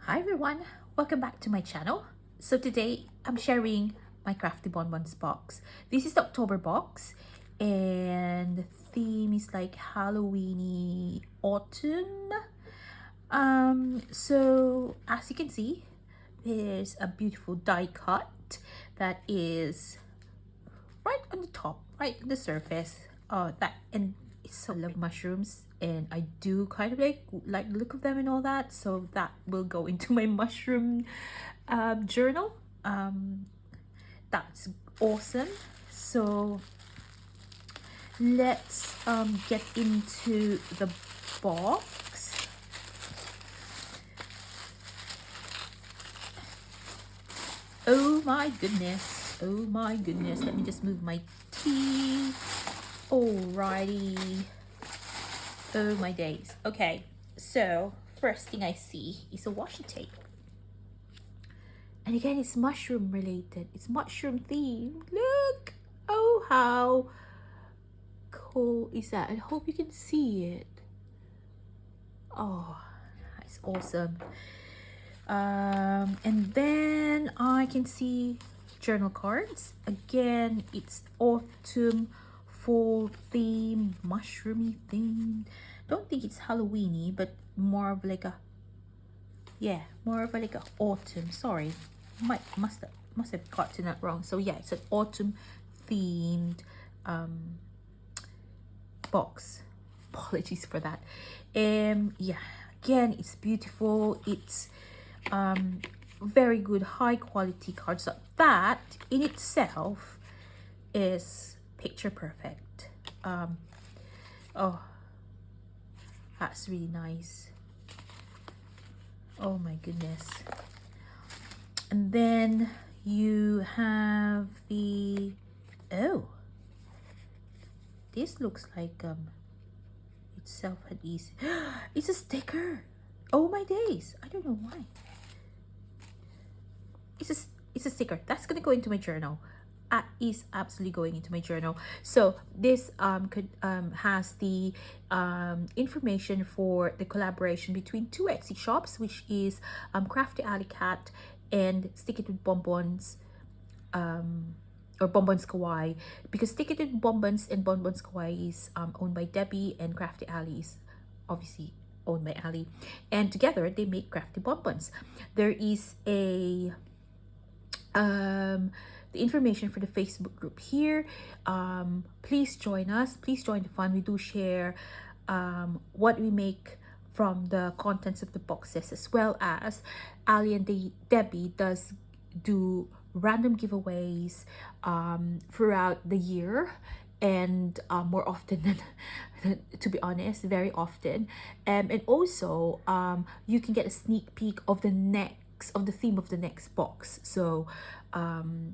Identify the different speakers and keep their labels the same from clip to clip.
Speaker 1: Hi everyone, welcome back to my channel. So today I'm sharing my Crafty Bonbons box. This is the October box and the theme is like Halloweeny autumn. So as you can see, there's a beautiful die cut that is right on the top, right on the surface. And it's so, I love mushrooms and I do kind of like the look of them and all that, so that will go into my mushroom journal. That's awesome. So let's get into the box. Oh my goodness, oh my goodness, let me just move my tea. Alrighty. Oh my days. Okay, so first thing I see is a washi tape. And again, it's mushroom related. It's mushroom themed. Look! Oh, how cool is that? I hope you can see it. Oh, that's awesome. And then I can see journal cards. Again, it's autumn, fall theme, mushroomy theme. Don't think it's Halloweeny, but more of like a, yeah, more of like a autumn. Sorry, must have gotten that wrong. So yeah, it's an autumn themed box. Apologies for that. Yeah, again, it's beautiful. It's very good, high quality cards. So that in itself is picture perfect. Oh, that's really nice. Oh my goodness. And then you have the, oh, this looks like it's self-adhesive. It's a sticker. Oh my days, I don't know why. It's a sticker that's gonna go into my journal. Is absolutely going into my journal. So this has the information for the collaboration between two Etsy shops, which is Crafty Ali Cat and Stick It with Bonbons, or Bonbons Kawaii, because Stick It with Bonbons and Bonbons Kawaii is owned by Debbie, and Crafty Ali is obviously owned by Ali, and together they make Crafty Bonbons. There is a the information for the Facebook group here. Please join us, please join the fun. We do share what we make from the contents of the boxes, as well as Ali and Debbie does do random giveaways throughout the year, and more often than to be honest, very often. And also you can get a sneak peek of the the theme of the next box. So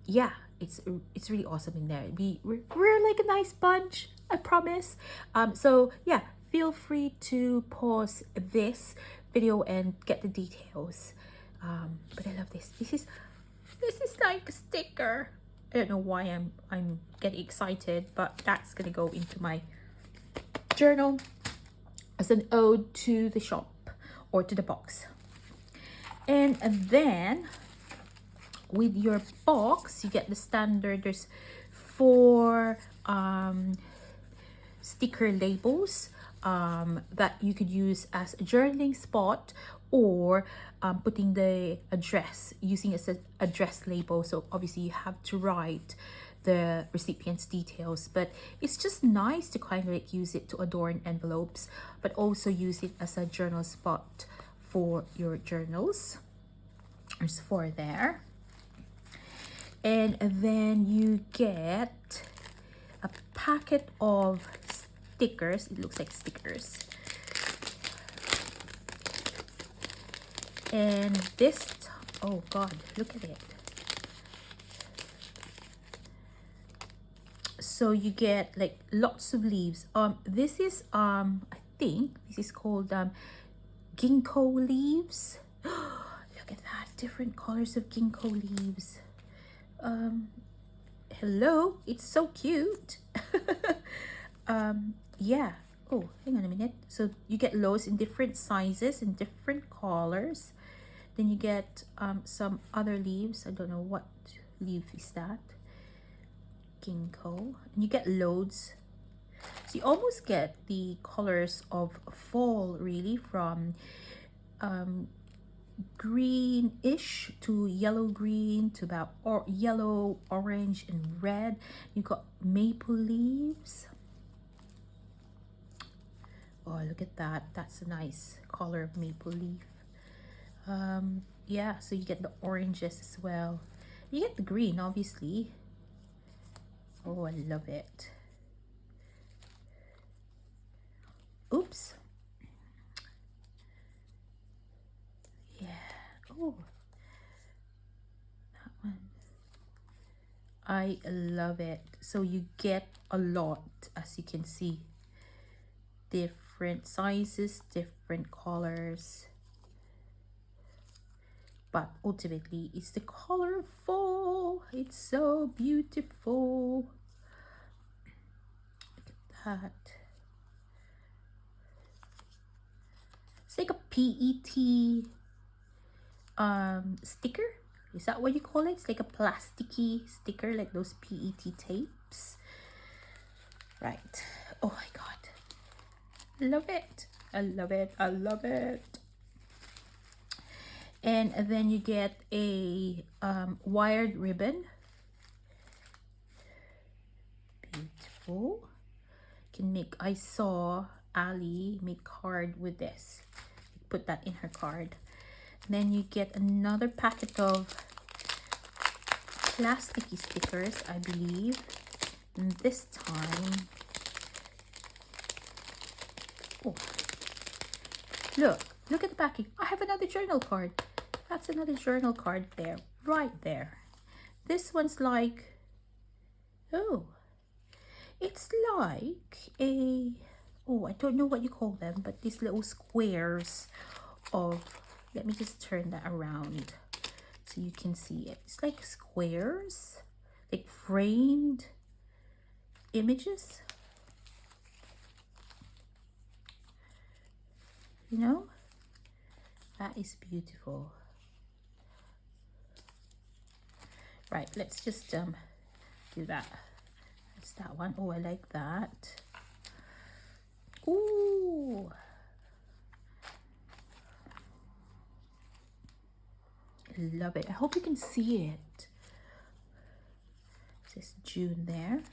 Speaker 1: yeah, it's really awesome in there. We're like a nice bunch, I promise. So yeah, feel free to pause this video and get the details. But I love this. This is like a sticker. I don't know why I'm getting excited, but that's gonna go into my journal as an ode to the shop or to the box. And then with your box, you get the standard. There's 4 sticker labels that you could use as a journaling spot, or putting the address, using as an address label. So obviously you have to write the recipient's details, but it's just nice to kind of like use it to adorn envelopes, but also use it as a journal spot for your journals. There's 4 there. And then you get a packet of stickers. It looks like stickers. And this, oh god, look at it. So you get like lots of leaves. This is I think this is called ginkgo leaves. Look at that, different colors of ginkgo leaves. Hello, it's so cute. Yeah. Oh, hang on a minute. So you get loads in different sizes and different colors. Then you get some other leaves. I don't know what leaf is that. Ginkgo. And you get loads. So you almost get the colors of fall, really, from greenish to yellow green to about yellow, orange, and red. You got maple leaves. Oh, look at that. That's a nice color of maple leaf. Yeah, so you get the oranges as well. You get the green, obviously. Oh, I love it. Oops. Yeah. Oh, that one. I love it. So you get a lot, as you can see. Different sizes, different colors. But ultimately, it's the color of fall. It's so beautiful. Look at that. It's like a PET sticker. Is that what you call it? It's like a plasticky sticker, like those PET tapes. Right. Oh my god. Love it. I love it. I love it. And then you get a wired ribbon. Beautiful. Can make, I saw Ali make card with this. Put that in her card. Then you get another packet of plasticky stickers, I believe. And this time, oh, look at the packing. I have another journal card. That's another journal card there, right there. This one's like, oh, it's like a, oh, I don't know what you call them, but these little squares of, let me just turn that around so you can see it. It's like squares, like framed images, you know. That is beautiful. Right, let's just do that. That's that one. Oh, I like that. Ooh, love it. I hope you can see it. It says June there.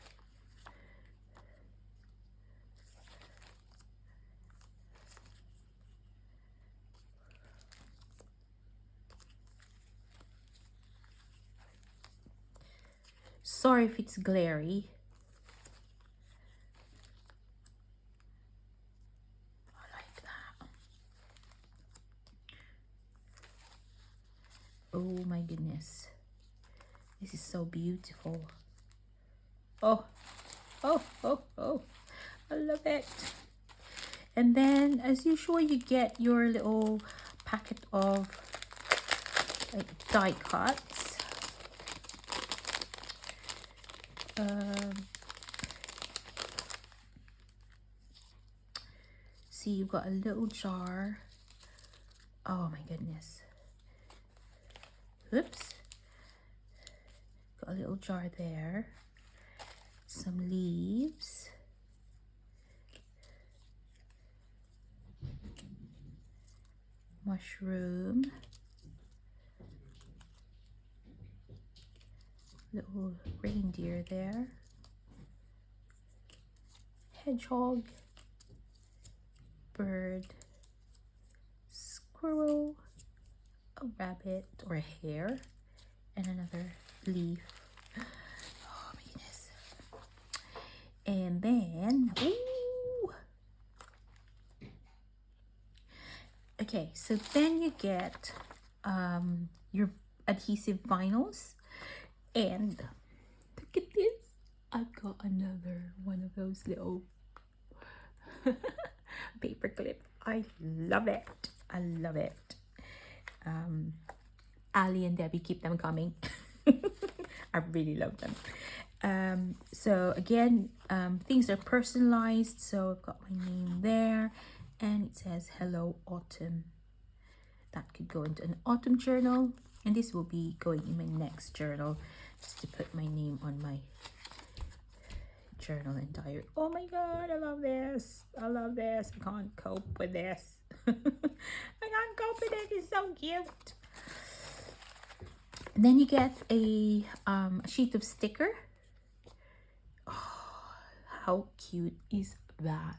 Speaker 1: Sorry if it's glary. I like that. Oh my goodness. This is so beautiful. Oh, oh, oh, oh. I love it. And then, as usual, you get your little packet of like die cuts. See, you've got a little jar. Oh my goodness. Oops. Got a little jar there. Some leaves. Mushroom. Little reindeer there. Hedgehog. Bird. Squirrel. A rabbit or a hare. And another leaf. Oh my goodness. And then, ooh. Okay, so then you get your adhesive vinyls. And look at this. I've got another one of those little paperclip. I love it. I love it. Ali and Debbie, keep them coming. I really love them. So again, things are personalized. So I've got my name there and it says Hello Autumn. That could go into an autumn journal, and this will be going in my next journal, just to put my name on my journal and diary. Oh my god, I love this. I love this. I can't cope with this. I can't cope with it. It's so cute. And then you get a sheet of sticker. Oh, how cute is that?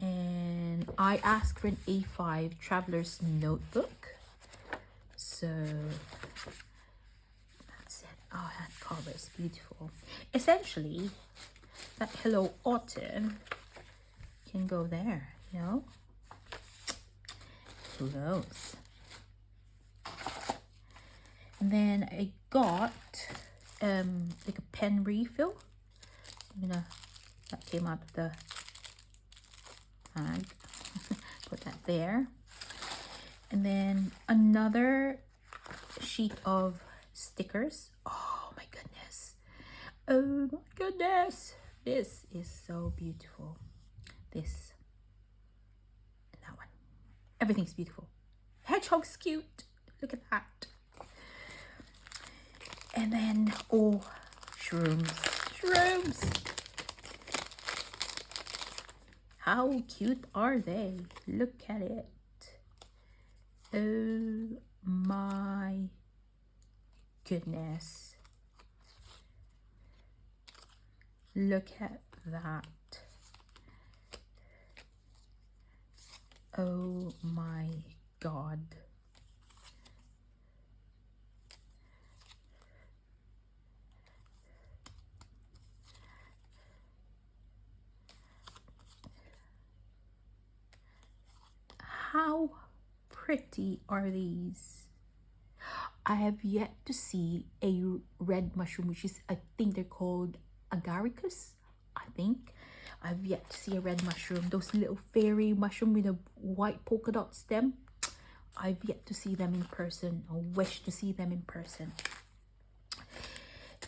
Speaker 1: And I asked for an A5 traveler's notebook. So that's it. Oh, that cover is beautiful. Essentially, that Hello Autumn can go there, you know? Close. And then I got like a pen refill. That came out of the bag. Put that there. And then another sheet of stickers. Oh my goodness. Oh my goodness. This is so beautiful. This and that one. Everything's beautiful. Hedgehog's cute. Look at that. And then, oh, shrooms. Shrooms. How cute are they? Look at it. Oh my goodness. Look at that. Oh my god. How pretty are these? I have yet to see a red mushroom, which is, I think they're called agaricus. I think I've yet to see a red mushroom. Those little fairy mushroom with a white polka dot stem. I've yet to see them in person. I wish to see them in person.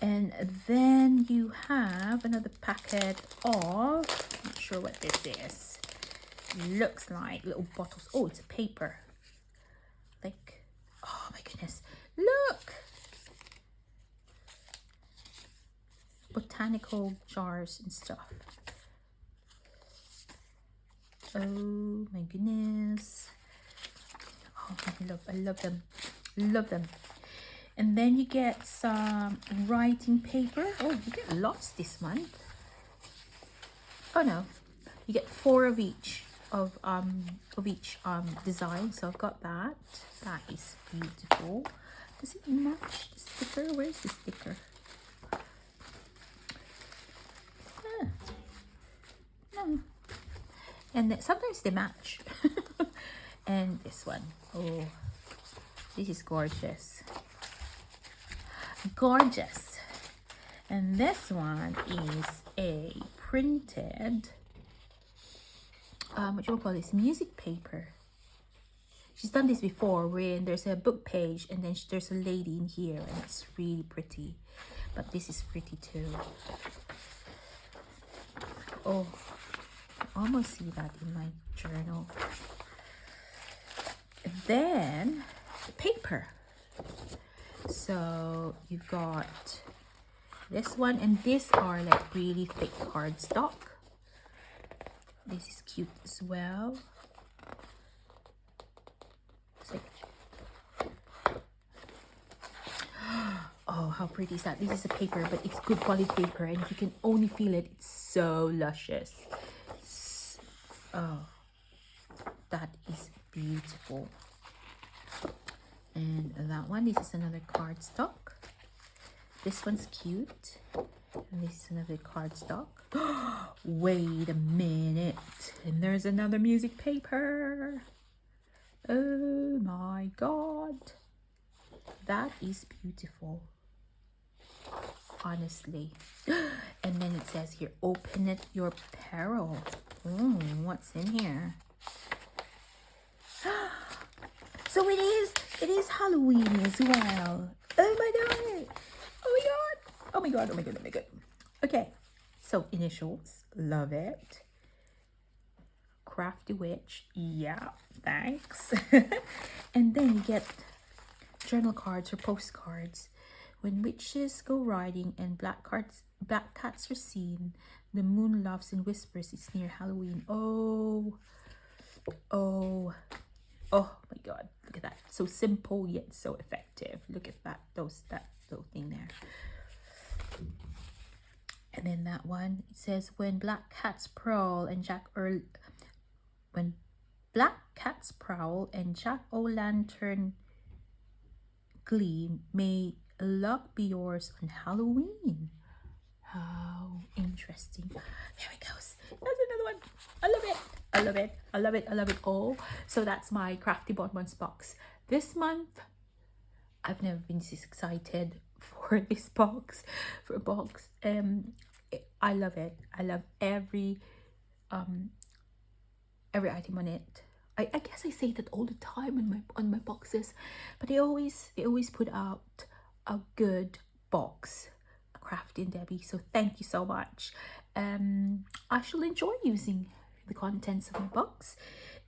Speaker 1: And then you have another packet of, not sure what this is. Looks like little bottles. Oh, it's a paper. Like, oh my goodness. Look! Botanical jars and stuff. Oh my goodness. Oh, I love them. Love them. And then you get some writing paper. Oh, you get lots this month. Oh no. You get 4 of each of each design. So I've got that. That is beautiful. Does it match the sticker? Where's the sticker? No. And then sometimes they match. And this one. Oh, this is gorgeous. Gorgeous. And this one is a printed what you call this, music paper. She's done this before, when there's a book page and then there's a lady in here, and it's really pretty. But this is pretty too. Oh, I almost see that in my journal. Then paper. So you've got this one, and these are like really thick cardstock. This is cute as well. It's like, oh, how pretty is that? This is a paper, but it's good quality paper, and if you can only feel it, it's so luscious. Oh, that is beautiful. And that one, this is another cardstock. This one's cute. And this is another cardstock. Wait a minute. And there's another music paper. Oh my god. That is beautiful. Honestly. And then it says here, open at your peril. What's in here? So it is Halloween as well. Oh my god. Oh my god. Oh my god. Oh my god. Oh my god. Okay. So initials. Love it. Crafty Witch. Yeah, thanks. And then you get journal cards or postcards. When witches go riding and black cats are seen, the moon laughs and whispers it's near Halloween. Oh, oh, oh my God! Look at that. So simple yet so effective. Look at that. That little thing there. And then that one, it says, when black cats prowl and when black cats prowl and jack-o'-lantern gleam, may luck be yours on Halloween. How interesting. There it goes. That's another one. I love it. I love it. I love it. I love it all. So that's my Crafty Bonbons box. This month, I've never been this excited for this box. I love it. I love every item on it. I guess I say that all the time on my boxes, but they always put out a good box, a Crafty and Debbie. So thank you so much. I shall enjoy using the contents of my box,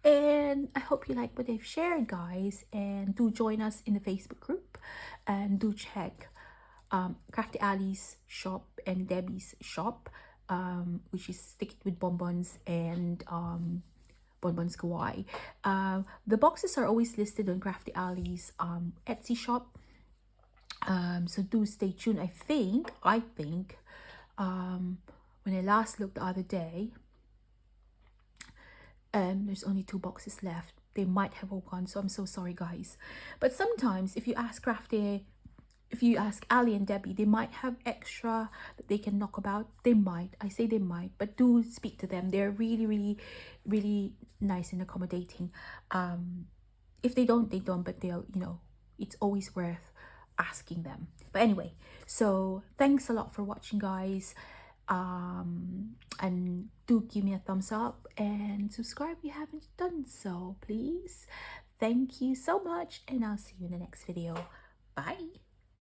Speaker 1: and I hope you like what they've shared, guys. And do join us in the Facebook group, and do check Crafty Ali's shop and Debbie's shop, which is Stick It with Bonbons and Bonbons Kawaii. The boxes are always listed on Crafty Ali's Etsy shop, so do stay tuned. I think when I last looked the other day, there's only 2 boxes left. They might have all gone, so I'm so sorry, guys. But sometimes if you ask Ali and Debbie, they might have extra that they can knock about. They might. I say they might, but do speak to them. They're really nice and accommodating. If they don't, they don't, but they'll, it's always worth asking them. But anyway, so thanks a lot for watching, guys. And do give me a thumbs up and subscribe if you haven't done so, please. Thank you so much, and I'll see you in the next video. Bye.